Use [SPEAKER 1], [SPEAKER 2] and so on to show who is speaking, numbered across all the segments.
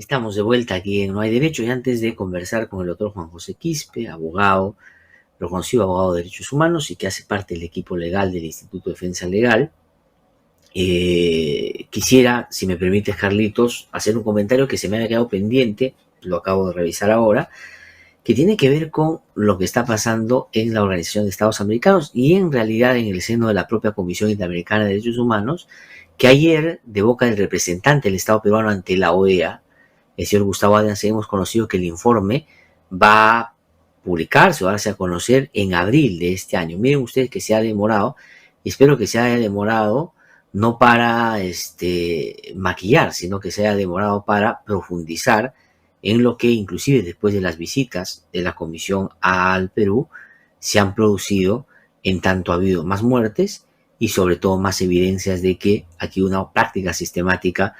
[SPEAKER 1] Estamos de vuelta aquí en No hay Derecho y antes de conversar con el doctor Juan José Quispe, abogado, reconocido abogado de derechos humanos y que hace parte del equipo legal del Instituto de Defensa Legal, quisiera, si me permites, Carlitos, hacer un comentario que se me había quedado pendiente, lo acabo de revisar ahora, que tiene que ver con lo que está pasando en la Organización de Estados Americanos y en realidad en el seno de la propia Comisión Interamericana de Derechos Humanos, que ayer, de boca del representante del Estado peruano ante la OEA, el señor Gustavo Adriansen, hemos conocido que el informe va a publicarse o a darse a conocer en abril de este año. Miren ustedes que se ha demorado, y espero que se haya demorado no para maquillar, sino que se haya demorado para profundizar en lo que inclusive después de las visitas de la Comisión al Perú se han producido, en tanto ha habido más muertes y sobre todo más evidencias de que aquí una práctica sistemática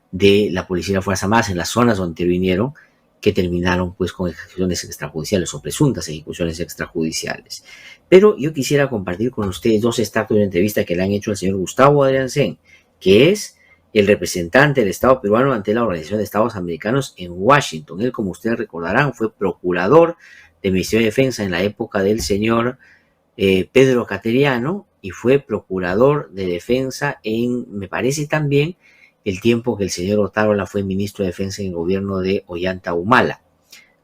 [SPEAKER 1] de la Policía y la Fuerza Armada en las zonas donde intervinieron, que terminaron pues con ejecuciones extrajudiciales o presuntas ejecuciones extrajudiciales. Pero yo quisiera compartir con ustedes dos extractos de una entrevista que le han hecho al señor Gustavo Adriansen, que es el representante del Estado peruano ante la Organización de Estados Americanos en Washington. Él, como ustedes recordarán, fue procurador del Ministerio de Defensa en la época del señor Pedro Cateriano y fue procurador de defensa en, me parece también, el tiempo que el señor Otárola fue ministro de Defensa en el gobierno de Ollanta Humala,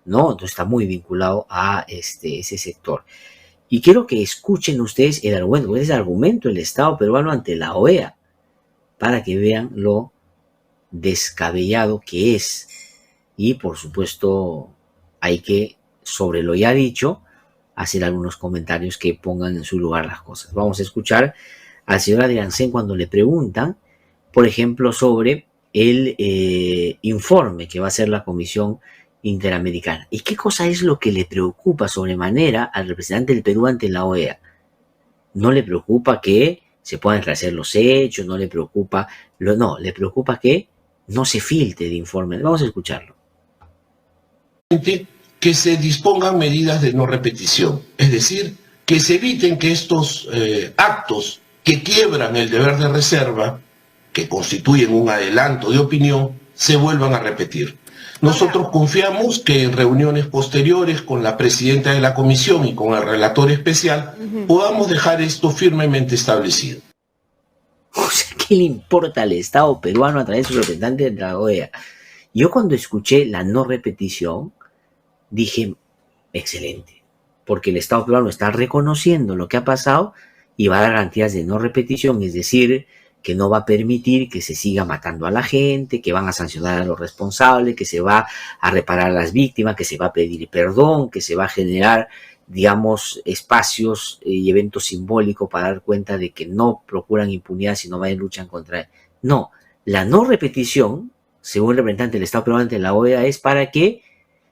[SPEAKER 1] ¿no? Entonces está muy vinculado a ese sector. Y quiero que escuchen ustedes el argumento, es el argumento del Estado peruano ante la OEA, para que vean lo descabellado que es. Y por supuesto hay que, sobre lo ya dicho, hacer algunos comentarios que pongan en su lugar las cosas. Vamos a escuchar al señor Adriansen cuando le preguntan, por ejemplo, sobre el informe que va a hacer la Comisión Interamericana. ¿Y qué cosa es lo que le preocupa sobremanera al representante del Perú ante la OEA? No le preocupa que se puedan esclarecer los hechos, no le preocupa, no, le preocupa que no se filtre el informe. Vamos a escucharlo.
[SPEAKER 2] Que se dispongan medidas de no repetición, es decir, que se eviten que estos actos que quiebran el deber de reserva, que constituyen un adelanto de opinión, se vuelvan a repetir. Nosotros confiamos que en reuniones posteriores con la presidenta de la comisión y con el relator especial podamos dejar esto firmemente establecido.
[SPEAKER 1] O sea, ¿qué le importa al Estado peruano a través de su representante de la OEA? Yo cuando escuché la no repetición, dije, excelente, porque el Estado peruano está reconociendo lo que ha pasado y va a dar garantías de no repetición, es decir, que no va a permitir que se siga matando a la gente, que van a sancionar a los responsables, que se va a reparar a las víctimas, que se va a pedir perdón, que se va a generar, digamos, espacios y eventos simbólicos para dar cuenta de que no procuran impunidad, sino más luchan contra él. No, la no repetición, según el representante del Estado peruano ante la OEA, es para que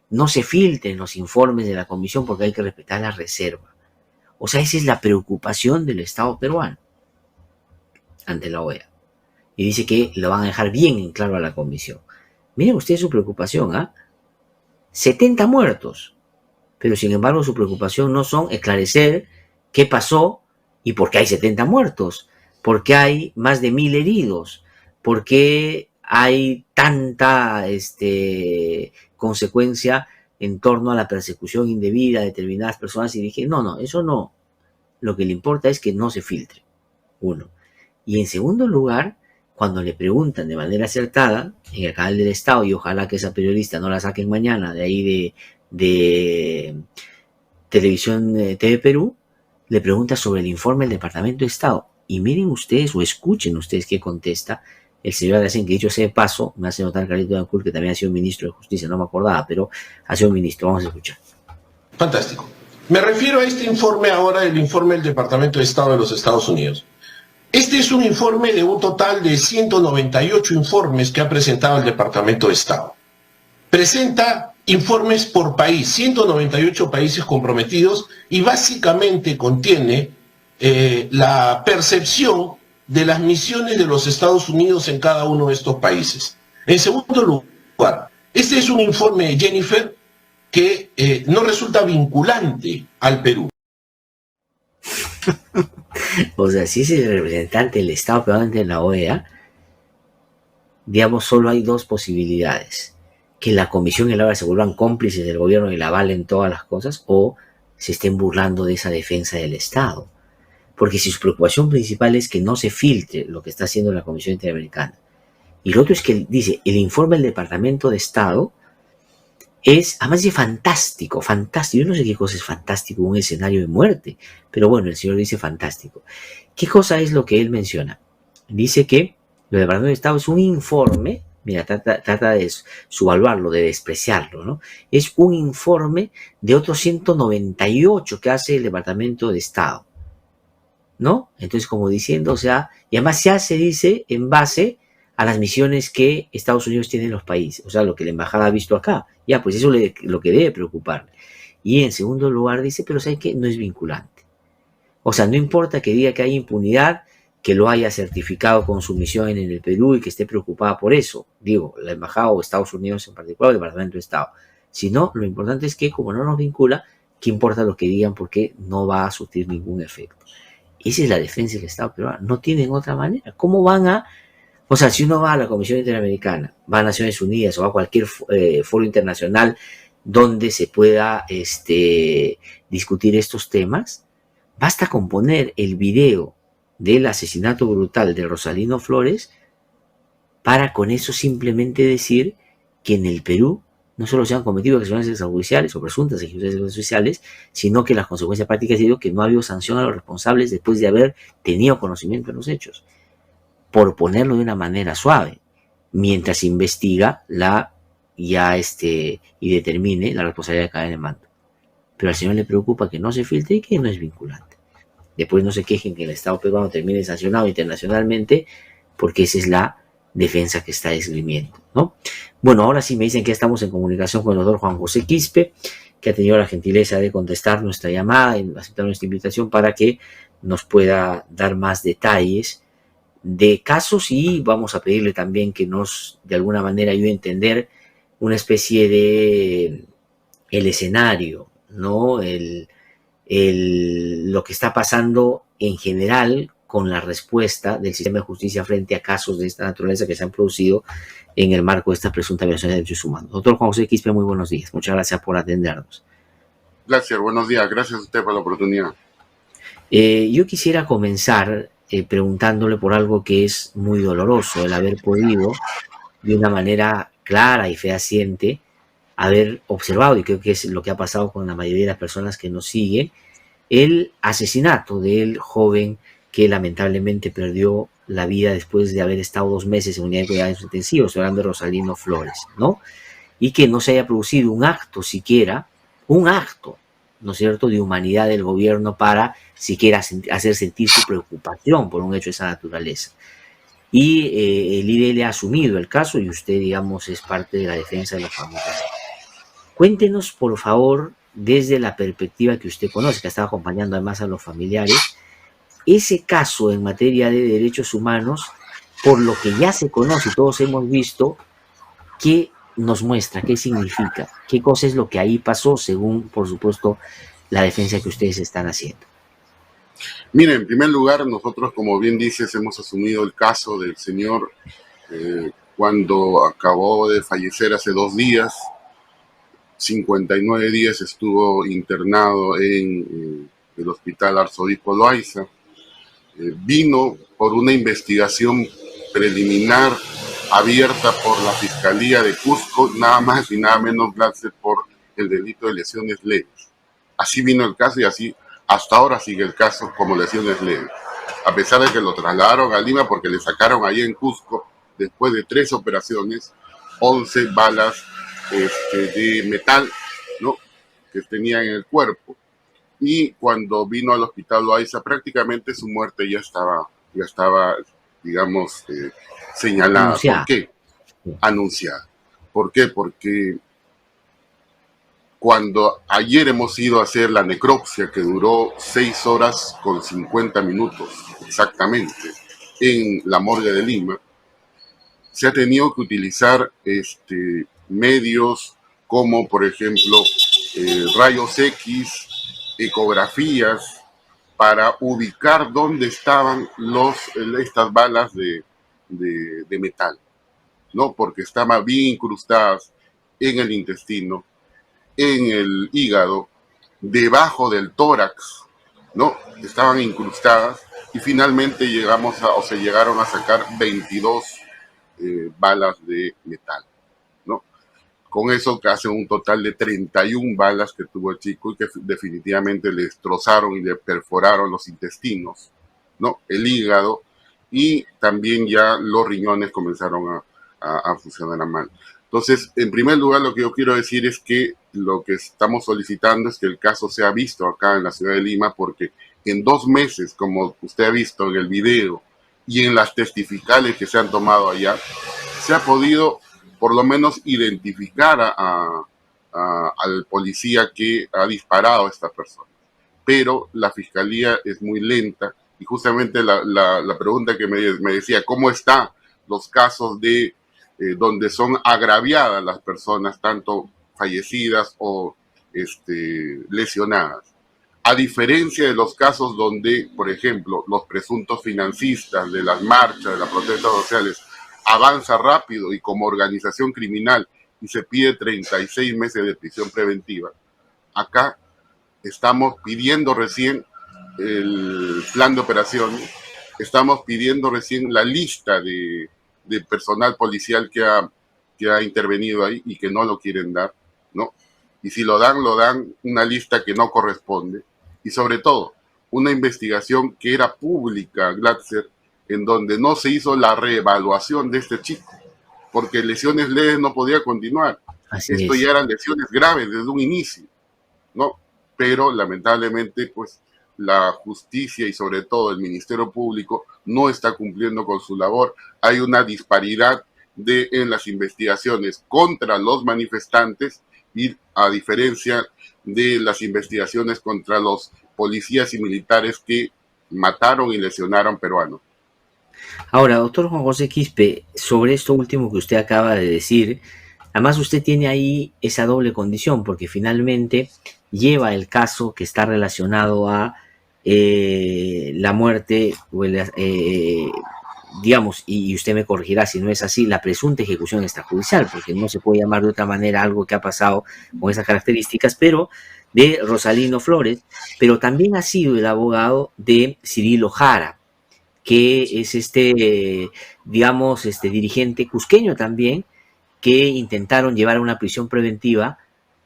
[SPEAKER 1] no se filtren los informes de la comisión porque hay que respetar la reserva. O sea, esa es la preocupación del Estado peruano ante la OEA. Y dice que lo van a dejar bien en claro a la comisión. Miren ustedes su preocupación, ¿ah? 70 muertos. Pero sin embargo su preocupación no son esclarecer qué pasó y por qué hay 70 muertos, por qué hay más de 1000 heridos, por qué hay tanta consecuencia en torno a la persecución indebida de determinadas personas. Y dije, no, eso no. Lo que le importa es que no se filtre. Uno. Y en segundo lugar, cuando le preguntan de manera acertada en el canal del Estado, y ojalá que esa periodista no la saquen mañana de ahí de Televisión TV Perú, le pregunta sobre el informe del Departamento de Estado. Y miren ustedes o escuchen ustedes qué contesta el señor Adriansen, que dicho sea de paso, me hace notar Carlito Betancourt que también ha sido ministro de Justicia, no me acordaba, pero ha sido ministro. Vamos a escuchar.
[SPEAKER 2] Fantástico. Me refiero a este informe ahora, el informe del Departamento de Estado de los Estados Unidos. Este es un informe de un total de 198 informes que ha presentado el Departamento de Estado. Presenta informes por país, 198 países comprometidos, y básicamente contiene la percepción de las misiones de los Estados Unidos en cada uno de estos países. En segundo lugar, este es un informe, Jennifer, que no resulta vinculante al Perú.
[SPEAKER 1] O sea, si es el representante del Estado peruano ante la OEA, digamos, solo hay dos posibilidades. que la comisión y el ahora se vuelvan cómplices del gobierno y la avalen todas las cosas, o se estén burlando de esa defensa del Estado. Porque si su preocupación principal es que no se filtre lo que está haciendo la Comisión Interamericana, y lo otro es que dice, el informe del Departamento de Estado es, además de fantástico, fantástico, yo no sé qué cosa es fantástico, un escenario de muerte, pero bueno, el señor dice fantástico. ¿Qué cosa es lo que él menciona? Dice que el Departamento de Estado es un informe, mira, trata de subvaluarlo, de despreciarlo, ¿no? Es un informe de otros 198 que hace el Departamento de Estado, ¿no? Entonces, como diciendo, o sea, y además se hace, dice, en base a las misiones que Estados Unidos tiene en los países, o sea, lo que la embajada ha visto acá. Ya, pues eso es lo que debe preocuparle. Y en segundo lugar dice, pero ¿sabe qué? No es vinculante. O sea, no importa que diga que hay impunidad, que lo haya certificado con su misión en el Perú y que esté preocupada por eso. Digo, la embajada o Estados Unidos en particular, el Departamento de Estado. Sino, lo importante es que como no nos vincula, ¿qué importa lo que digan? Porque no va a surtir ningún efecto. Esa es la defensa del Estado peruano. No tienen otra manera. ¿Cómo van a...? O sea, si uno va a la Comisión Interamericana, va a Naciones Unidas o a cualquier foro internacional donde se pueda discutir estos temas, basta con poner el video del asesinato brutal de Rosalino Flores para con eso simplemente decir que en el Perú no solo se han cometido agresiones extrajudiciales o presuntas agresiones extrajudiciales, sino que las consecuencias prácticas han sido que no ha habido sanción a los responsables después de haber tenido conocimiento de los hechos, por ponerlo de una manera suave, mientras se investiga y determine la responsabilidad de cadena de mando. Pero al señor le preocupa que no se filtre y que no es vinculante. Después no se quejen que el Estado peruano termine sancionado internacionalmente, porque esa es la defensa que está esgrimiendo, ¿no? Bueno, ahora sí me dicen que estamos en comunicación con el doctor Juan José Quispe, que ha tenido la gentileza de contestar nuestra llamada y aceptar nuestra invitación para que nos pueda dar más detalles de casos, y vamos a pedirle también que nos de alguna manera ayude a entender una especie de el escenario, ¿no? Lo que está pasando en general con la respuesta del sistema de justicia frente a casos de esta naturaleza que se han producido en el marco de esta presunta violación de derechos humanos. Doctor Juan José Quispe, muy buenos días. Muchas gracias por atendernos.
[SPEAKER 3] Gracias, buenos días. Gracias a usted por la oportunidad.
[SPEAKER 1] Yo quisiera comenzar preguntándole por algo que es muy doloroso, el haber podido, de una manera clara y fehaciente, haber observado, y creo que es lo que ha pasado con la mayoría de las personas que nos siguen, el asesinato del joven que lamentablemente perdió la vida después de haber estado 2 meses en unidad de cuidados intensivos, estoy hablando de Rosalino Flores, ¿no? Y que no se haya producido un acto siquiera, un acto, ¿no es cierto?, de humanidad del gobierno para siquiera hacer sentir su preocupación por un hecho de esa naturaleza. Y el IDL ha asumido el caso y usted, digamos, es parte de la defensa de los familiares. Cuéntenos, por favor, desde la perspectiva que usted conoce, que ha estado acompañando además a los familiares, ese caso en materia de derechos humanos, por lo que ya se conoce y todos hemos visto, ¿qué nos muestra? ¿Qué significa? ¿Qué cosa es lo que ahí pasó según, por supuesto, la defensa que ustedes están haciendo?
[SPEAKER 3] Mire, en primer lugar, nosotros, como bien dices, hemos asumido el caso del señor cuando acabó de fallecer hace 2 días. 59 días estuvo internado en el Hospital Arzobispo Loaiza. Vino por una investigación preliminar abierta por la Fiscalía de Cusco, nada más y nada menos, por el delito de lesiones leves. Así vino el caso y así hasta ahora sigue el caso como lesiones leves. A pesar de que lo trasladaron a Lima porque le sacaron ahí en Cusco, después de 3 operaciones, 11 balas de metal, ¿no?, que tenía en el cuerpo. Y cuando vino al Hospital Loaiza, prácticamente su muerte ya estaba, digamos, señalada.
[SPEAKER 1] Anunciada.
[SPEAKER 3] ¿Por qué? Anunciada. ¿Por qué? Porque cuando ayer hemos ido a hacer la necropsia, que duró 6 horas con 50 minutos exactamente, en la morgue de Lima, se ha tenido que utilizar medios como, por ejemplo, rayos X, ecografías, para ubicar dónde estaban estas balas de metal, ¿no? Porque estaban bien incrustadas en el intestino, en el hígado, debajo del tórax, ¿no? Estaban incrustadas y finalmente se llegaron a sacar 22 balas de metal, ¿no? Con eso que hace un total de 31 balas que tuvo el chico y que definitivamente le destrozaron y le perforaron los intestinos, ¿no? El hígado, y también ya los riñones comenzaron a funcionar mal. Entonces, en primer lugar, lo que yo quiero decir es que lo que estamos solicitando es que el caso sea visto acá en la ciudad de Lima, porque en 2 meses, como usted ha visto en el video y en las testificales que se han tomado allá, se ha podido por lo menos identificar al policía que ha disparado a esta persona. Pero la fiscalía es muy lenta y justamente la pregunta que me decía, ¿cómo están los casos de donde son agraviadas las personas, tanto fallecidas o lesionadas? A diferencia de los casos donde, por ejemplo, los presuntos financistas de las marchas, de las protestas sociales, avanza rápido y como organización criminal y se pide 36 meses de prisión preventiva, acá estamos pidiendo recién el plan de operaciones, estamos pidiendo recién la lista de personal policial que ha intervenido ahí y que no lo quieren dar, ¿no? Y si lo dan una lista que no corresponde. Y sobre todo, una investigación que era pública, Glatzer, en donde no se hizo la reevaluación de este chico, porque lesiones leves no podía continuar.
[SPEAKER 1] Así
[SPEAKER 3] Esto
[SPEAKER 1] es.
[SPEAKER 3] ya eran lesiones graves desde un inicio, ¿no? Pero lamentablemente, pues, la justicia y sobre todo el Ministerio Público no está cumpliendo con su labor. Hay una disparidad en las investigaciones contra los manifestantes y a diferencia de las investigaciones contra los policías y militares que mataron y lesionaron peruanos.
[SPEAKER 1] Ahora, doctor Juan José Quispe, sobre esto último que usted acaba de decir, además usted tiene ahí esa doble condición, porque finalmente lleva el caso que está relacionado a la muerte, o digamos, y usted me corregirá si no es así, la presunta ejecución extrajudicial, porque no se puede llamar de otra manera algo que ha pasado con esas características, pero de Rosalino Flores, pero también ha sido el abogado de Cirilo Jara, que es digamos, dirigente cusqueño también, que intentaron llevar a una prisión preventiva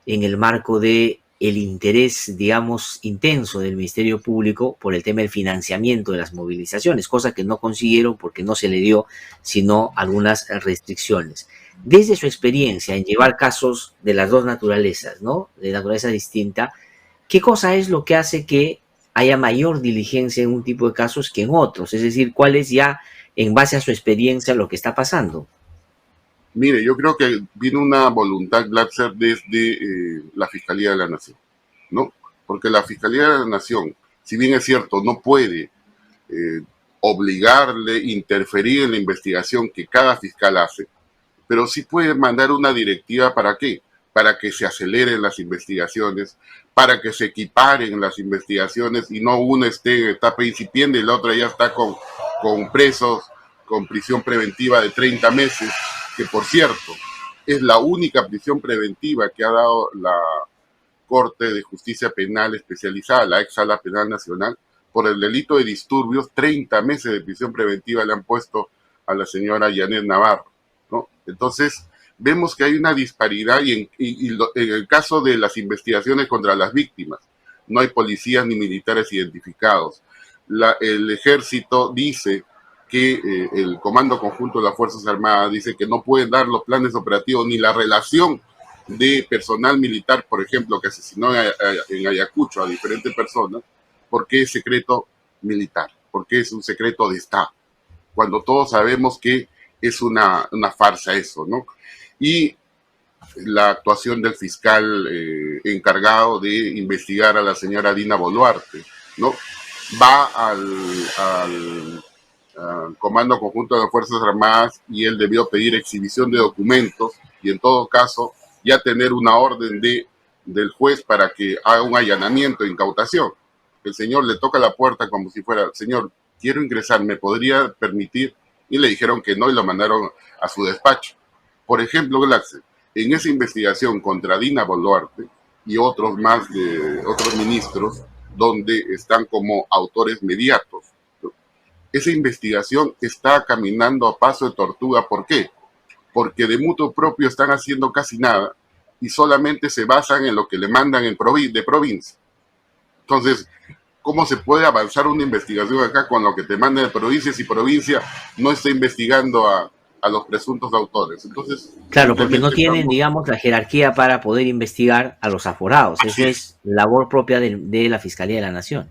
[SPEAKER 1] en el marco de el interés, digamos, intenso del Ministerio Público por el tema del financiamiento de las movilizaciones, cosa que no consiguieron porque no se le dio sino algunas restricciones. Desde su experiencia en llevar casos de las dos naturalezas, ¿no? De naturaleza distinta, ¿qué cosa es lo que hace que haya mayor diligencia en un tipo de casos que en otros? Es decir, ¿cuál es ya, en base a su experiencia, lo que está pasando?
[SPEAKER 3] Mire, yo creo que viene una voluntad, Glatzer, desde la Fiscalía de la Nación, ¿no? Porque la Fiscalía de la Nación, si bien es cierto, no puede obligarle, interferir en la investigación que cada fiscal hace, pero sí puede mandar una directiva. ¿Para qué? Para que se aceleren las investigaciones, para que se equiparen las investigaciones y no uno esté en etapa incipiente y la otra ya está con presos, con prisión preventiva de 30 meses, que por cierto es la única prisión preventiva que ha dado la Corte de Justicia Penal Especializada, la ex Sala Penal Nacional, por el delito de disturbios. 30 meses de prisión preventiva le han puesto a la señora Yanet Navarro, ¿no? Entonces, vemos que hay una disparidad y en el caso de las investigaciones contra las víctimas, no hay policías ni militares identificados. El ejército dice que el Comando Conjunto de las Fuerzas Armadas dice que no pueden dar los planes operativos ni la relación de personal militar, por ejemplo, que asesinó en Ayacucho a diferentes personas, porque es secreto militar, porque es un secreto de Estado, cuando todos sabemos que es una farsa eso, ¿no? Y la actuación del fiscal encargado de investigar a la señora Dina Boluarte, ¿no? Va al Comando Conjunto de las Fuerzas Armadas y él debió pedir exhibición de documentos y en todo caso ya tener una orden del juez para que haga un allanamiento de incautación. El señor le toca la puerta como si fuera, señor, quiero ingresar, ¿me podría permitir? Y le dijeron que no y lo mandaron a su despacho. Por ejemplo, Glatzer, en esa investigación contra Dina Boluarte y otros más de otros ministros, donde están como autores mediatos. Esa investigación está caminando a paso de tortuga. ¿Por qué? Porque de mutuo propio están haciendo casi nada y solamente se basan en lo que le mandan de provincia. Entonces, ¿cómo se puede avanzar una investigación acá con lo que te mandan de provincia si provincia no está investigando a los presuntos autores? Entonces,
[SPEAKER 1] Claro, porque no tienen,
[SPEAKER 3] estamos...
[SPEAKER 1] digamos, la jerarquía para poder investigar a los aforados. Eso es labor propia de la Fiscalía de la Nación.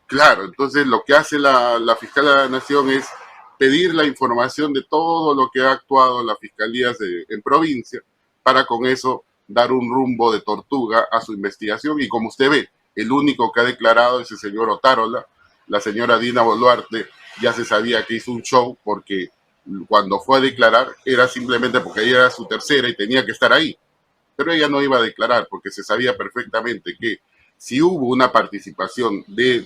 [SPEAKER 3] Claro, entonces lo que hace la Fiscalía de la Nación es pedir la información de todo lo que ha actuado la Fiscalía en provincia, para con eso dar un rumbo de tortuga a su investigación. Y como usted ve, el único que ha declarado es el señor Otárola. La señora Dina Boluarte ya se sabía que hizo un show, porque cuando fue a declarar era simplemente porque ella era su tercera y tenía que estar ahí. Pero ella no iba a declarar porque se sabía perfectamente que si hubo una participación de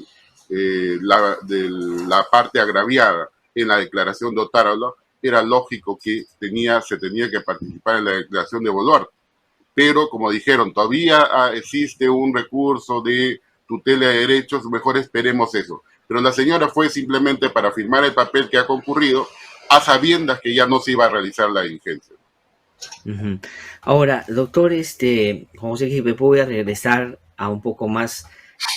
[SPEAKER 3] la parte agraviada en la declaración de Otárola, era lógico que se tenía que participar en la declaración de Boluarte. Pero como dijeron, todavía existe un recurso de tutela de derechos, mejor esperemos eso. Pero la señora fue simplemente para firmar el papel que ha concurrido, a sabiendas que ya no se iba a realizar la diligencia.
[SPEAKER 1] Uh-huh. Ahora, doctor Juan José Quispe, voy a regresar a un poco más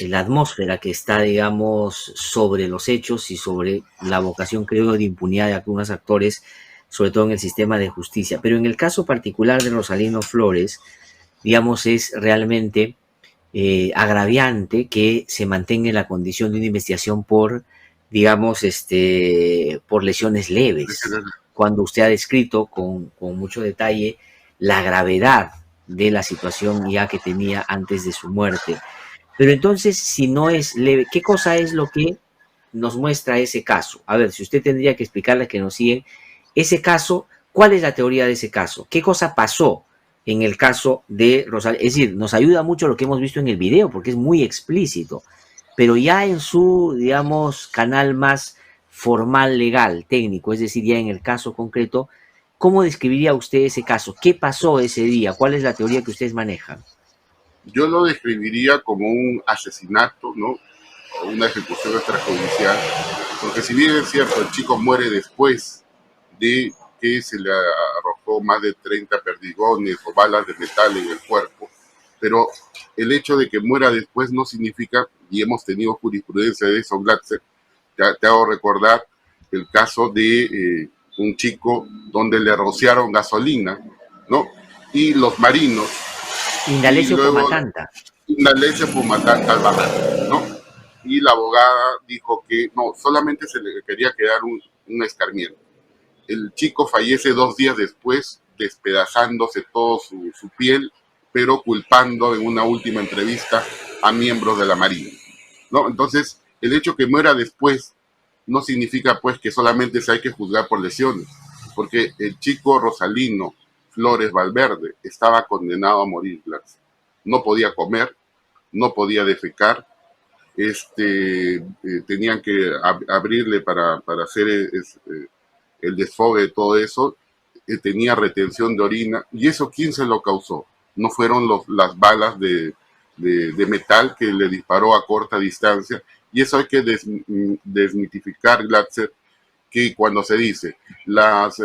[SPEAKER 1] la atmósfera que está, digamos, sobre los hechos y sobre la vocación, creo, de impunidad de algunos actores, sobre todo en el sistema de justicia. Pero en el caso particular de Rosalino Flores, digamos, es realmente agraviante que se mantenga en la condición de una investigación por, digamos, por lesiones leves, cuando usted ha descrito con mucho detalle la gravedad de la situación ya que tenía antes de su muerte. Pero entonces, si no es leve, ¿qué cosa es lo que nos muestra ese caso? A ver, si usted tendría que explicarle, que nos siguen, ese caso, ¿cuál es la teoría de ese caso? ¿Qué cosa pasó en el caso de Rosalino? Es decir, nos ayuda mucho lo que hemos visto en el video, porque es muy explícito, pero ya en su, digamos, canal más formal, legal, técnico, es decir, ya en el caso concreto, ¿cómo describiría usted ese caso? ¿Qué pasó ese día? ¿Cuál es la teoría que ustedes manejan?
[SPEAKER 3] Yo lo describiría como un asesinato, ¿no? O una ejecución extrajudicial, porque si bien es cierto, el chico muere después de que se le arrojó más de 30 perdigones o balas de metal en el cuerpo, pero el hecho de que muera después no significa, y hemos tenido jurisprudencia de eso, Glatzer, te hago recordar el caso de un chico donde le rociaron gasolina, ¿no? Y los marinos...
[SPEAKER 1] Indalecio Pumatanta.
[SPEAKER 3] Indalecio Pumatanta al bajar, ¿no? Y la abogada dijo que no, solamente se le quería quedar un escarmiento. El chico fallece 2 días después, despedazándose todo su piel, pero culpando en una última entrevista a miembros de la Marina, ¿no? Entonces, el hecho que muera después no significa pues que solamente se hay que juzgar por lesiones, porque el chico Rosalino Flores Valverde estaba condenado a morir. No podía comer, no podía defecar, tenían que abrirle para hacer el desfogue de todo eso, tenía retención de orina. ¿Y eso quién se lo causó? No fueron las balas de metal que le disparó a corta distancia. Y eso hay que desmitificar, Glatzer, que cuando se dice las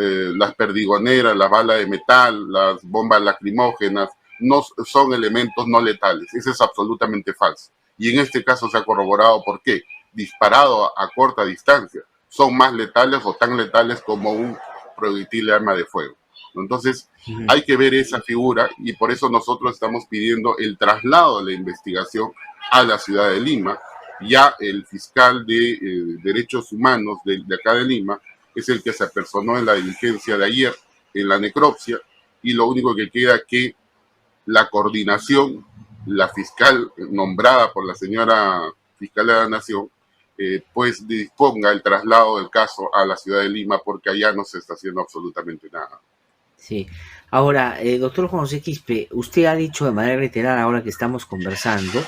[SPEAKER 3] perdigoneras, las balas de metal, las bombas lacrimógenas, no son elementos no letales. Eso es absolutamente falso. Y en este caso se ha corroborado por qué. Disparado a corta distancia, son más letales o tan letales como un proyectil de arma de fuego. Entonces, hay que ver esa figura, y por eso nosotros estamos pidiendo el traslado de la investigación a la ciudad de Lima. Ya el fiscal de Derechos Humanos de acá de Lima es el que se apersonó en la diligencia de ayer, en la necropsia, y lo único que queda es que la coordinación, la fiscal nombrada por la señora fiscal de la Nación, pues disponga el traslado del caso a la ciudad de Lima, porque allá no se está haciendo absolutamente nada.
[SPEAKER 1] Sí. Ahora, doctor Juan José Quispe, usted ha dicho de manera reiterada, ahora que estamos conversando,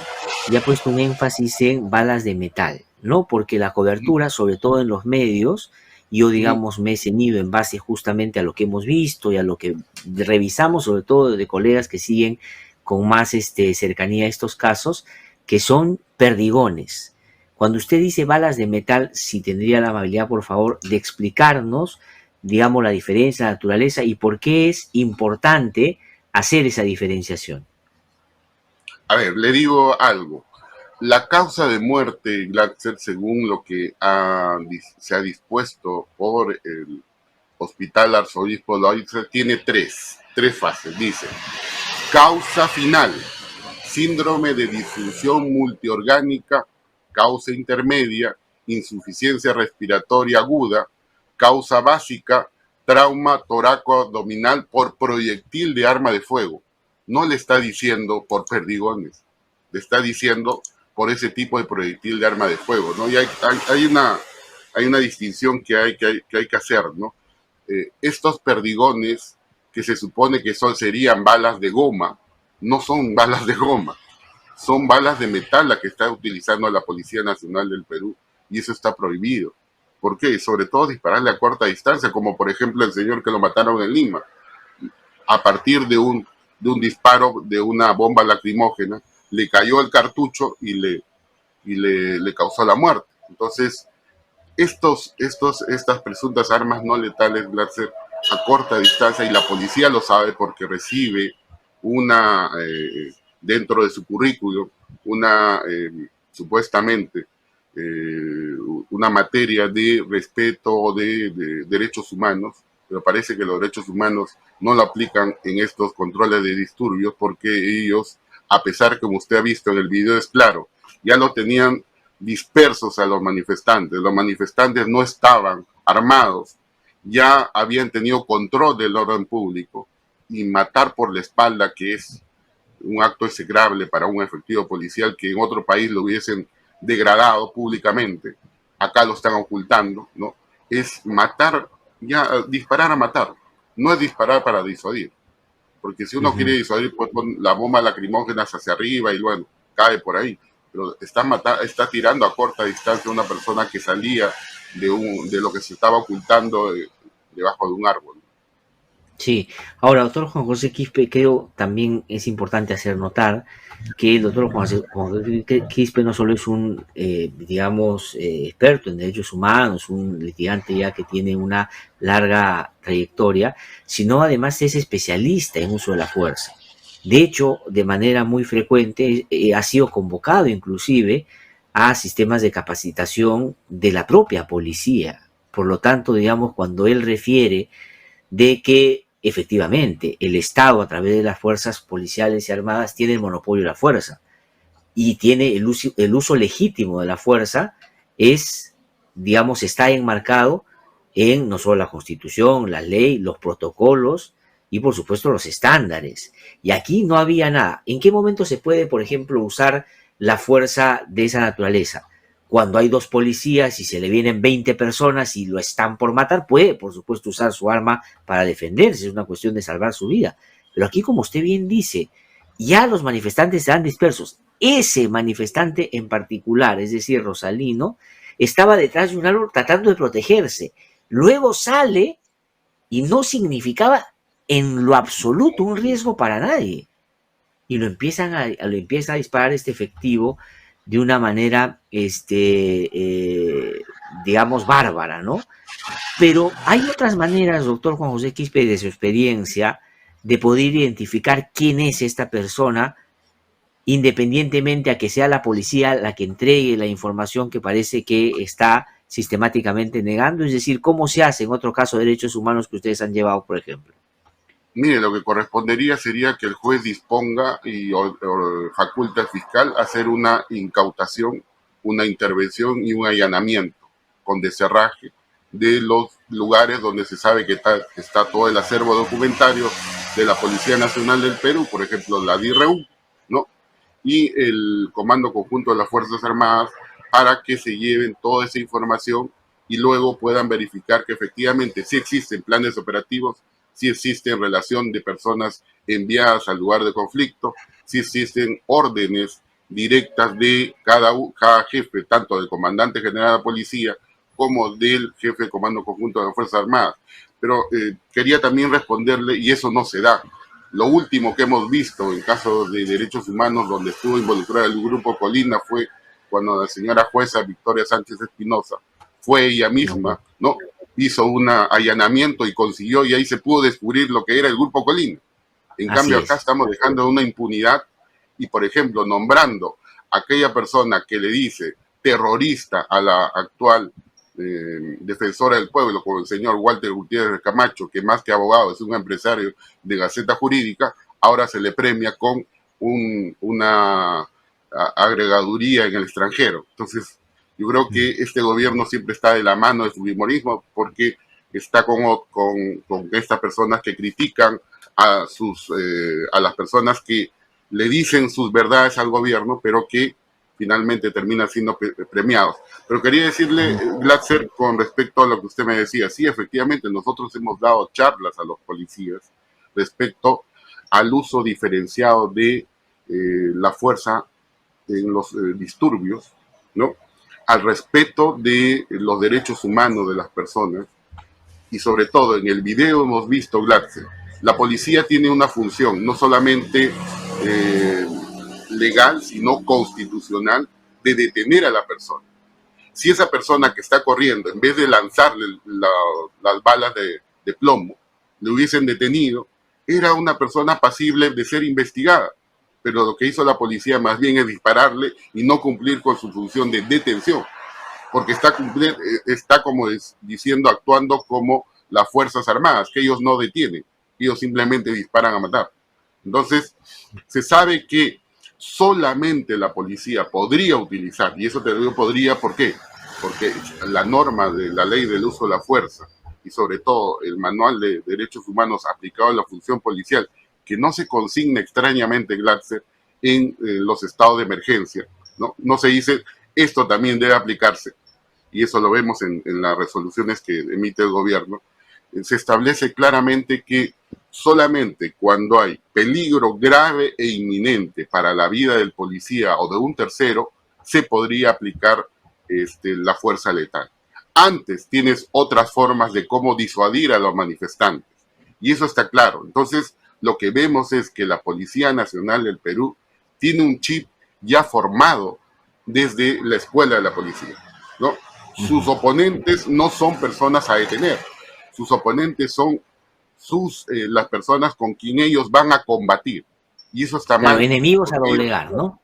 [SPEAKER 1] y ha puesto un énfasis en balas de metal, ¿no? Porque la cobertura, sobre todo en los medios, Yo, digamos, me he ceñido en base justamente a lo que hemos visto y a lo que revisamos, sobre todo de colegas que siguen con más cercanía a estos casos, que son perdigones. Cuando usted dice balas de metal, si tendría la amabilidad, por favor, de explicarnos, digamos, la diferencia, la naturaleza y por qué es importante hacer esa diferenciación.
[SPEAKER 3] A ver, le digo algo. La causa de muerte, Glatzer, según lo que se ha dispuesto por el Hospital Arzobispo Loaiza, tiene tres fases. Dice, causa final, síndrome de disfunción multiorgánica, causa intermedia, insuficiencia respiratoria aguda, causa básica, trauma torácico-abdominal por proyectil de arma de fuego. No le está diciendo por perdigones, le está diciendo por ese tipo de proyectil de arma de fuego, ¿no? Y hay una distinción que hay que hacer, ¿no? Estos perdigones que se supone que serían balas de goma, no son balas de goma, son balas de metal las que está utilizando la Policía Nacional del Perú, y eso está prohibido. ¿Por qué? Sobre todo dispararle a corta distancia, como por ejemplo el señor que lo mataron en Lima, a partir de un disparo de una bomba lacrimógena, le cayó el cartucho y le causó la muerte. Entonces, estas presuntas armas no letales, Glatzer, a corta distancia, y la policía lo sabe porque recibe dentro de su currículum, supuestamente, una materia de respeto de derechos humanos, pero parece que los derechos humanos no lo aplican en estos controles de disturbios porque ellos, a pesar, como usted ha visto en el video, es claro, ya lo tenían dispersos a los manifestantes no estaban armados, ya habían tenido control del orden público, y matar por la espalda, que es un acto execrable para un efectivo policial que en otro país lo hubiesen degradado públicamente, acá lo están ocultando, ¿no? Es matar, disparar a matar, no es disparar para disuadir, porque si uno quiere disuadir, pues pon la bomba lacrimógena hacia arriba y bueno, cae por ahí, pero está tirando a corta distancia a una persona que salía de lo que se estaba ocultando debajo de un árbol.
[SPEAKER 1] Sí, ahora, doctor Juan José Quispe, creo también es importante hacer notar que el doctor Juan José Quispe no solo es un, digamos, experto en derechos humanos, un litigante ya que tiene una larga trayectoria, sino además es especialista en uso de la fuerza. De hecho, de manera muy frecuente ha sido convocado inclusive a sistemas de capacitación de la propia policía. Por lo tanto, digamos, cuando él refiere de que efectivamente el Estado a través de las fuerzas policiales y armadas tiene el monopolio de la fuerza y tiene el uso legítimo de la fuerza, es, digamos, está enmarcado en no solo la Constitución, la ley, los protocolos y por supuesto los estándares. Y aquí no había nada. ¿En qué momento se puede, por ejemplo, usar la fuerza de esa naturaleza? Cuando hay dos policías y se le vienen 20 personas y lo están por matar, puede, por supuesto, usar su arma para defenderse, es una cuestión de salvar su vida. Pero aquí, como usted bien dice, ya los manifestantes están dispersos. Ese manifestante en particular, es decir, Rosalino, estaba detrás de un árbol tratando de protegerse. Luego sale y no significaba en lo absoluto un riesgo para nadie. Y lo empieza a disparar este efectivo de una manera, digamos, bárbara, ¿no? Pero hay otras maneras, doctor Juan José Quispe, de su experiencia, de poder identificar quién es esta persona, independientemente a que sea la policía la que entregue la información que parece que está sistemáticamente negando, es decir, cómo se hace en otro caso de derechos humanos que ustedes han llevado, por ejemplo.
[SPEAKER 3] Mire, lo que correspondería sería que el juez disponga y faculte al fiscal hacer una incautación, una intervención y un allanamiento con descerraje de los lugares donde se sabe que está todo el acervo documentario de la Policía Nacional del Perú, por ejemplo, la DIRREU, ¿no? Y el Comando Conjunto de las Fuerzas Armadas, para que se lleven toda esa información y luego puedan verificar que efectivamente sí existen planes operativos, sí existen relación de personas enviadas al lugar de conflicto, sí existen órdenes directas de cada jefe, tanto del comandante general de la policía como del jefe de Comando Conjunto de las Fuerzas Armadas. Pero quería también responderle, y eso no se da. Lo último que hemos visto en casos de derechos humanos donde estuvo involucrado el Grupo Colina fue cuando la señora jueza Victoria Sánchez Espinosa fue ella misma, ¿no? Hizo un allanamiento y consiguió, y ahí se pudo descubrir lo que era el Grupo Colina. En cambio, acá estamos dejando una impunidad y, por ejemplo, nombrando a aquella persona que le dice terrorista a la actual defensora del pueblo, como el señor Walter Gutiérrez Camacho, que más que abogado es un empresario de Gaceta Jurídica, ahora se le premia con una agregaduría en el extranjero. Entonces, yo creo que este gobierno siempre está de la mano del fujimorismo porque está con estas personas que critican a las personas que le dicen sus verdades al gobierno, pero que finalmente terminan siendo premiados. Pero quería decirle, Glatzer, con respecto a lo que usted me decía, sí, efectivamente, nosotros hemos dado charlas a los policías respecto al uso diferenciado de la fuerza en los disturbios, ¿no? Al respeto de los derechos humanos de las personas, y sobre todo en el video hemos visto, Glatzer, la policía tiene una función no solamente legal, sino constitucional, de detener a la persona. Si esa persona que está corriendo, en vez de lanzarle las balas de plomo, le hubiesen detenido, era una persona pasible de ser investigada. Pero lo que hizo la policía más bien es dispararle y no cumplir con su función de detención, porque está como diciendo, actuando como las Fuerzas Armadas, que ellos no detienen, ellos simplemente disparan a matar. Entonces, se sabe que solamente la policía podría utilizar, y eso te digo podría, ¿por qué? Porque la norma de la ley del uso de la fuerza y sobre todo el manual de derechos humanos aplicado a la función policial, que no se consigna extrañamente, Glatzer, en los estados de emergencia, ¿no? No se dice, esto también debe aplicarse, y eso lo vemos en las resoluciones que emite el gobierno. Se establece claramente que solamente cuando hay peligro grave e inminente para la vida del policía o de un tercero, se podría aplicar la fuerza letal. Antes tienes otras formas de cómo disuadir a los manifestantes, y eso está claro. Entonces, lo que vemos es que la Policía Nacional del Perú tiene un chip ya formado desde la escuela de la policía, ¿no? Sus oponentes no son personas a detener, sus oponentes son las personas con quien ellos van a combatir, y eso está mal.
[SPEAKER 1] Enemigos a doblegar, ¿no?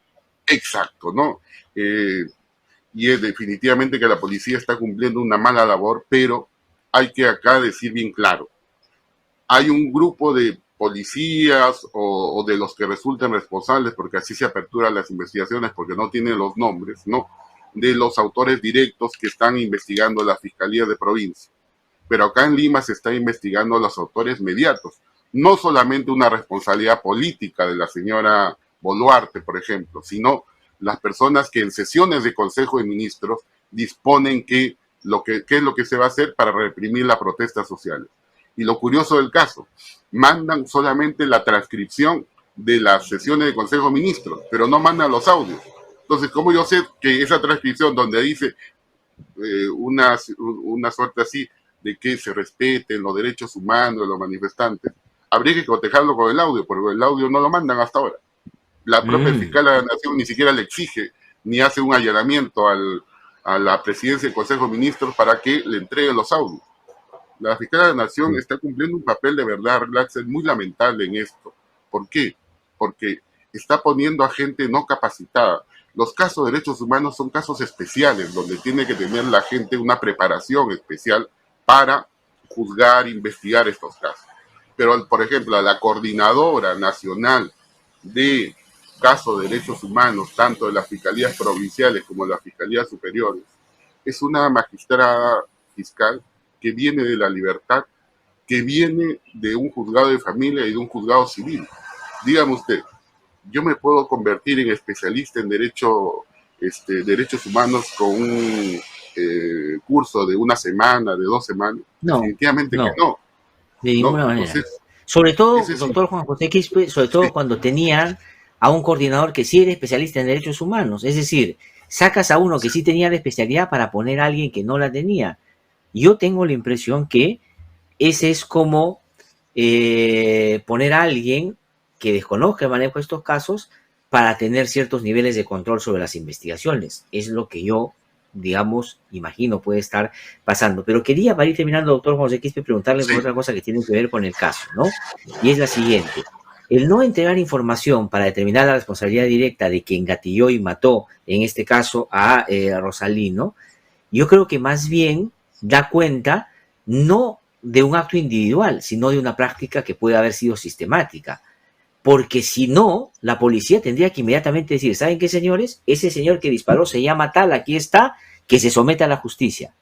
[SPEAKER 3] Exacto, ¿no? Y es definitivamente que la policía está cumpliendo una mala labor, pero hay que acá decir bien claro, hay un grupo de policías o de los que resulten responsables, porque así se aperturan las investigaciones, porque no tienen los nombres, ¿no?, de los autores directos que están investigando la Fiscalía de Provincia. Pero acá en Lima se está investigando a los autores mediatos, no solamente una responsabilidad política de la señora Boluarte, por ejemplo, sino las personas que en sesiones de Consejo de Ministros disponen qué es lo que se va a hacer para reprimir las protestas sociales. Y lo curioso del caso, mandan solamente la transcripción de las sesiones de Consejo de Ministros, pero no mandan los audios. Entonces, ¿cómo yo sé que esa transcripción donde dice una suerte así de que se respeten los derechos humanos de los manifestantes, habría que cotejarlo con el audio, porque el audio no lo mandan hasta ahora? La propia fiscal de la Nación ni siquiera le exige, ni hace un allanamiento a la presidencia del Consejo de Ministros para que le entreguen los audios. La fiscal de la Nación está cumpliendo un papel de verdad, Glatzer, muy lamentable en esto. ¿Por qué? Porque está poniendo a gente no capacitada. Los casos de derechos humanos son casos especiales, donde tiene que tener la gente una preparación especial para juzgar, investigar estos casos. Pero, por ejemplo, a la Coordinadora Nacional de Casos de Derechos Humanos, tanto de las fiscalías provinciales como de las fiscalías superiores, es una magistrada fiscal que viene de la libertad, que viene de un juzgado de familia y de un juzgado civil. Dígame usted, ¿yo me puedo convertir en especialista en derechos humanos con un curso de una semana, de 2 semanas?
[SPEAKER 1] No,
[SPEAKER 3] definitivamente que no.
[SPEAKER 1] De ninguna manera. Entonces, sobre todo, doctor Juan José Quispe, sobre todo cuando tenía a un coordinador que sí era especialista en derechos humanos. Es decir, Sacas a uno que sí tenía la especialidad para poner a alguien que no la tenía. Yo tengo la impresión que ese es como poner a alguien que desconozca el manejo de estos casos para tener ciertos niveles de control sobre las investigaciones. Es lo que yo, digamos, imagino puede estar pasando. Pero quería, para ir terminando, doctor José Quispe, preguntarle por
[SPEAKER 3] Sí,
[SPEAKER 1] otra cosa que tiene que ver con el caso, ¿no? Y es la siguiente. El no entregar información para determinar la responsabilidad directa de quien gatilló y mató, en este caso, a Rosalino, yo creo que más bien da cuenta no de un acto individual, sino de una práctica que puede haber sido sistemática. Porque si no, la policía tendría que inmediatamente decir, ¿saben qué, señores? Ese señor que disparó se llama tal, aquí está, que se someta a la justicia.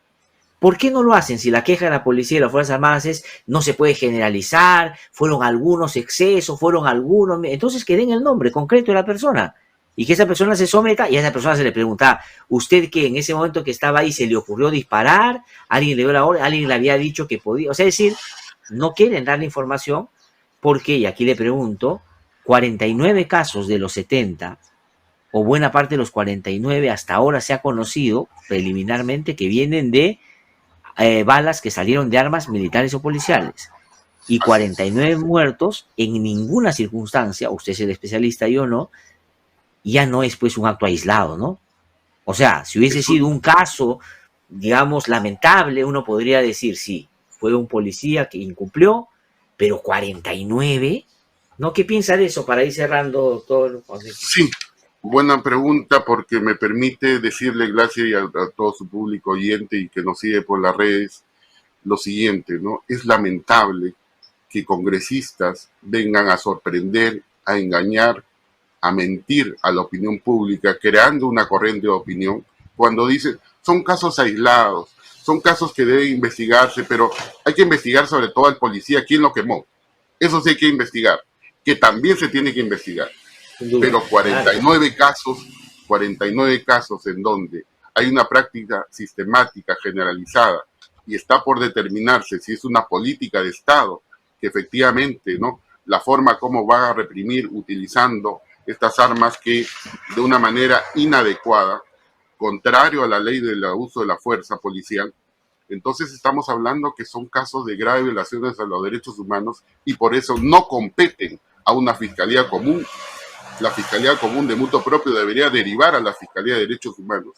[SPEAKER 1] ¿Por qué no lo hacen si la queja de la policía y las Fuerzas Armadas es no se puede generalizar, fueron algunos excesos, fueron algunos... Entonces que den el nombre concreto de la persona y que esa persona se someta y a esa persona se le pregunta, ¿usted qué? En ese momento que estaba ahí se le ocurrió disparar, alguien le dio la orden, alguien le había dicho que podía... O sea, es decir, no quieren dar la información porque, y aquí le pregunto, 49 casos de los 70 o buena parte de los 49 hasta ahora se ha conocido preliminarmente que vienen de balas que salieron de armas militares o policiales y
[SPEAKER 3] así es.
[SPEAKER 1] 49 muertos en ninguna circunstancia, usted es el especialista, yo no, ya no es pues un acto aislado, ¿no? O sea, si hubiese
[SPEAKER 3] Eso,
[SPEAKER 1] sido un caso, digamos, lamentable, uno podría decir, sí, fue un policía que incumplió, pero 49, ¿no? ¿Qué piensa de eso para ir cerrando, doctor José?
[SPEAKER 3] sí, buena pregunta porque me permite decirle gracias a todo su público oyente y que nos sigue por las redes lo siguiente, ¿no? Es lamentable que congresistas vengan a sorprender, a engañar, a mentir a la opinión pública, creando una corriente de opinión, cuando dicen, son casos aislados, son casos que deben investigarse, pero hay que investigar sobre todo al policía, quién lo quemó. Eso sí hay que investigar, que también se tiene que investigar.
[SPEAKER 1] Sin duda,
[SPEAKER 3] Pero
[SPEAKER 1] claro.
[SPEAKER 3] 49 casos en donde hay una práctica sistemática generalizada y está por determinarse si es una política de Estado que efectivamente, ¿no?, la forma como va a reprimir utilizando estas armas que de una manera inadecuada, contrario a la ley del uso de la fuerza policial, entonces estamos hablando que son casos de graves violaciones a los derechos humanos y por eso no competen a una fiscalía común. La Fiscalía Común de Mutuo Propio debería derivar a la Fiscalía de Derechos Humanos.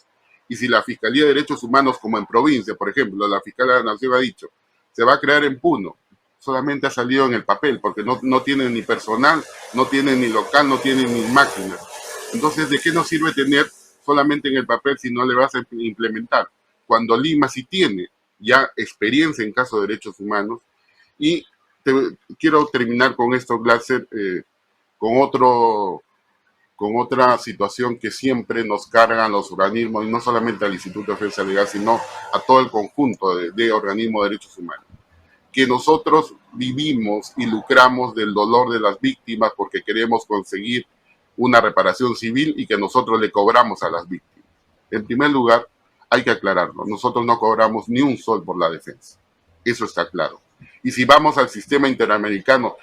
[SPEAKER 3] Y si la Fiscalía de Derechos Humanos, como en provincia, por ejemplo, la Fiscalía de la Nación ha dicho, se va a crear en Puno, solamente ha salido en el papel, porque no tienen ni personal, no tienen ni local, no tienen ni máquinas. Entonces, ¿de qué nos sirve tener solamente en el papel si no le vas a implementar? Cuando Lima sí tiene ya experiencia en casos de derechos humanos. Y quiero terminar con esto, Glasser, con otro con otra situación que siempre nos cargan los organismos, y no solamente al Instituto de Defensa Legal, sino a todo el conjunto de organismos de derechos humanos. Que nosotros vivimos y lucramos del dolor de las víctimas porque queremos conseguir una reparación civil y que nosotros le cobramos a las víctimas. En primer lugar, hay que aclararlo, nosotros no cobramos ni un sol por la defensa. Eso está claro. Y si vamos al sistema interamericano,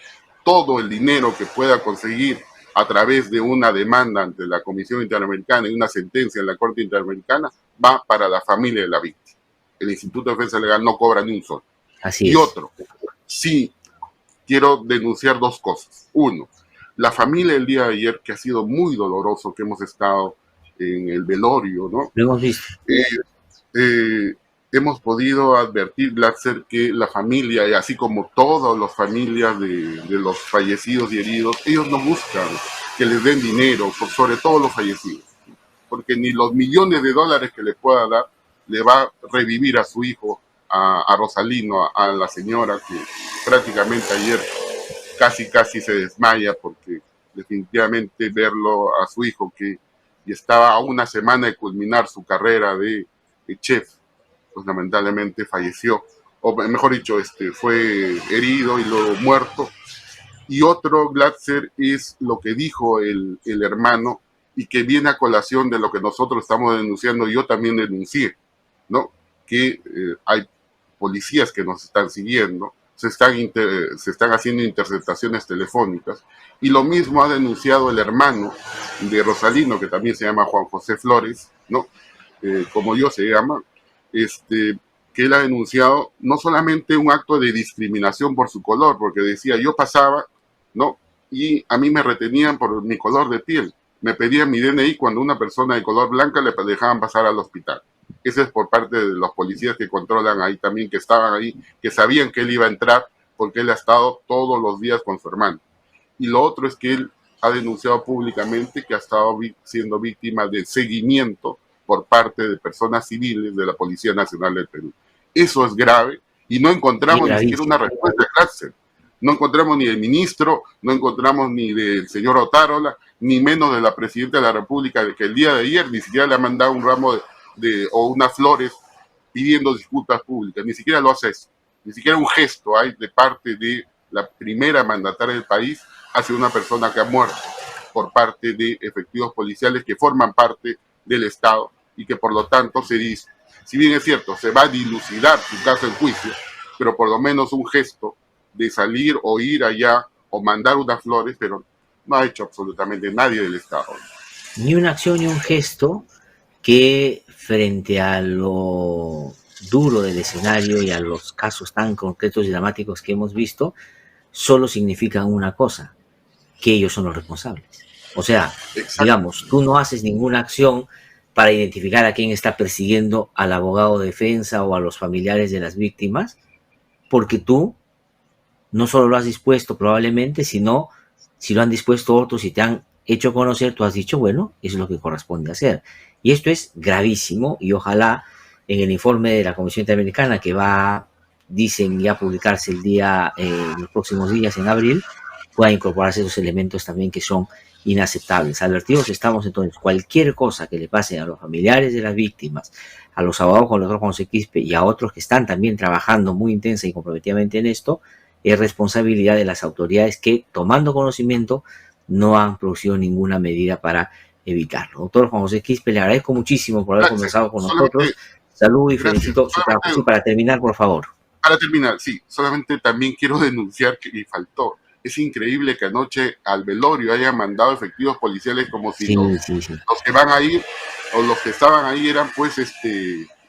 [SPEAKER 3] todo el dinero que pueda conseguir a través de una demanda ante la Comisión Interamericana y una sentencia en la Corte Interamericana va para la familia de la víctima. El Instituto de Defensa Legal no cobra ni un sol.
[SPEAKER 1] Así
[SPEAKER 3] Y
[SPEAKER 1] es.
[SPEAKER 3] otro, sí, quiero denunciar dos cosas. Uno, la familia el día de ayer, que ha sido muy doloroso, que hemos estado en el velorio, ¿no?
[SPEAKER 1] Lo hemos visto.
[SPEAKER 3] Eh, hemos podido advertir, Glatzer, que la familia, y así como todas las familias de los fallecidos y heridos, ellos no buscan que les den dinero, sobre todo los fallecidos, porque ni los millones de dólares que le pueda dar le va a revivir a su hijo, a Rosalino, a la señora que prácticamente ayer casi se desmaya porque definitivamente verlo a su hijo que estaba a una semana de culminar su carrera de chef, pues lamentablemente falleció, o mejor dicho, fue herido y luego muerto. Y otro, Glatzer, es lo que dijo el hermano y que viene a colación de lo que nosotros estamos denunciando, yo también denuncié, ¿no? Que hay policías que nos están siguiendo, se están haciendo interceptaciones telefónicas, y lo mismo ha denunciado el hermano de Rosalino, que también se llama Juan José Flores, ¿no? Como yo se llama, que él ha denunciado no solamente un acto de discriminación por su color, porque decía, yo pasaba, ¿no? Y a mí me retenían por mi color de piel, me pedían mi DNI cuando una persona de color blanca le dejaban pasar al hospital. Ese es por parte de los policías que controlan ahí también, que estaban ahí, que sabían que él iba a entrar porque él ha estado todos los días con su hermano. Y lo otro es que él ha denunciado públicamente que ha estado siendo víctima de seguimiento por parte de personas civiles de la Policía Nacional del Perú. Eso es grave y no encontramos ni siquiera una respuesta de cárcel. No encontramos ni del ministro, no encontramos ni del señor Otárola, ni menos de la Presidenta de la República, que el día de ayer ni siquiera le ha mandado un ramo o unas flores pidiendo disculpas públicas. Ni siquiera lo hace eso. Ni siquiera un gesto hay de parte de la primera mandataria del país hacia una persona que ha muerto por parte de efectivos policiales que forman parte del Estado y que por lo tanto se dice, si bien es cierto, se va a dilucidar su caso en juicio, pero por lo menos un gesto de salir o ir allá o mandar unas flores, pero no ha hecho absolutamente nadie del Estado.
[SPEAKER 1] Ni una acción ni un gesto que frente a lo duro del escenario y a los casos tan concretos y dramáticos que hemos visto, solo significan una cosa, que ellos son los responsables. O sea, digamos, tú no haces ninguna acción para identificar a quién está persiguiendo al abogado de defensa o a los familiares de las víctimas, porque tú no solo lo has dispuesto probablemente, sino si lo han dispuesto otros y te han hecho conocer, tú has dicho, bueno, eso es lo que corresponde hacer. Y esto es gravísimo y ojalá en el informe de la Comisión Interamericana que dicen ya publicarse en los próximos días, en abril, pueda incorporarse esos elementos también que son inaceptables. Advertidos estamos entonces, cualquier cosa que le pase a los familiares de las víctimas, a los abogados con el doctor José Quispe y a otros que están también trabajando muy intensa y comprometidamente en esto, es responsabilidad de las autoridades que, tomando conocimiento, no han producido ninguna medida para evitarlo. Doctor Juan José Quispe, le agradezco muchísimo por haber conversado con nosotros. Salud y felicito su trabajo. Sí, para terminar, por favor.
[SPEAKER 3] Para terminar, sí, solamente también quiero denunciar que me faltó. Es increíble que anoche al velorio hayan mandado efectivos policiales como si los que van a ir o los que estaban ahí eran pues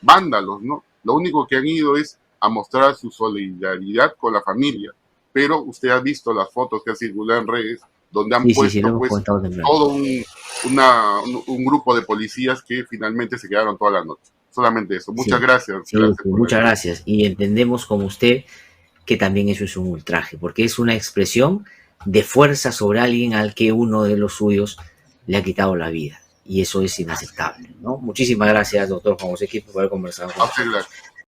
[SPEAKER 3] vándalos, ¿no? Lo único que han ido es a mostrar su solidaridad con la familia, pero usted ha visto las fotos que han circulado en redes donde han puesto pues, todo un grupo de policías que finalmente se quedaron toda la noche. Solamente eso. Muchas gracias.
[SPEAKER 1] Muchas gracias. Y entendemos como usted que también eso es un ultraje, porque es una expresión de fuerza sobre alguien al que uno de los suyos le ha quitado la vida. Y eso es inaceptable, ¿no? Muchísimas gracias, doctor Juan José Quispe, por haber conversado con nosotros.